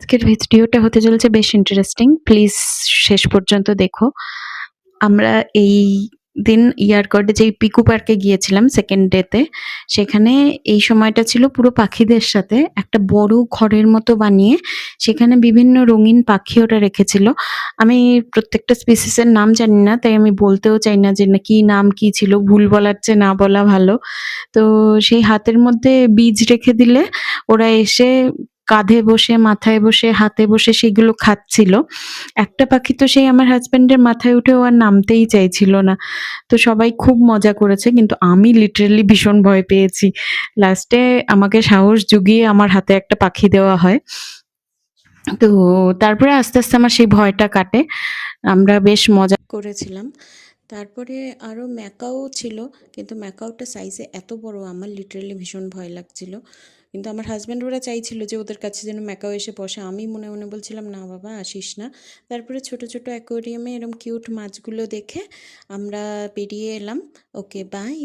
আজকের ভিডিওটা হতে চলেছে বেশ ইন্টারেস্টিং। প্লিজ শেষ পর্যন্ত দেখো। আমরা এই দিন ইয়ারকডে যেই পিকু পার্কে গিয়েছিলাম সেকেন্ড ডেতে, সেখানে এই সময়টা ছিল পুরো পাখিদের সাথে একটা বড় ঘরের মতো বানিয়ে সেখানে বিভিন্ন রঙিন পাখি ওরা রেখেছিল। আমি প্রত্যেকটা স্পিসিসের নাম জানি না, তাই আমি বলতেও চাই না যে না কি নাম কি ছিল, ভুল বলার চেয়ে না বলা ভালো। তো সেই হাতের মধ্যে বীজ রেখে দিলে ওরা এসে কাঁধে বসে, মাথায় বসে, হাতে বসে সেগুলো খাচ্ছিল। একটা পাখি তো সেই আমার হাসব্যান্ডের মাথায় উঠে ও আর নামতেই চাইছিল না। তো সবাই খুব মজা করেছে, কিন্তু আমি লিটারেলি ভীষণ ভয় পেয়েছি। লাস্টে আমাকে সাহস জুগিয়ে আমার হাতে একটা পাখি দেওয়া হয়। তো তারপরে আস্তে, আস্তে আমার সেই ভয়টা কাটে। আমরা বেশ মজা করেছিলাম। তারপরে আরও ম্যাকাও ছিল, কিন্তু ম্যাকাওটা সাইজে এত বড় আমার লিটারেলি ভীষণ ভয় লাগছিল। কিন্তু আমার হাজব্যান্ড ওরা চাইছিল যে ওদের কাছে যেন ম্যাকাও এসে বসে, আমি মনে মনে বলছিলাম না বাবা আসিস না। তারপরে ছোট ছোট অ্যাকোয়ারিয়ামে এরম কিউট মাছগুলো দেখে আমরা বেরিয়ে এলাম। Okay bye.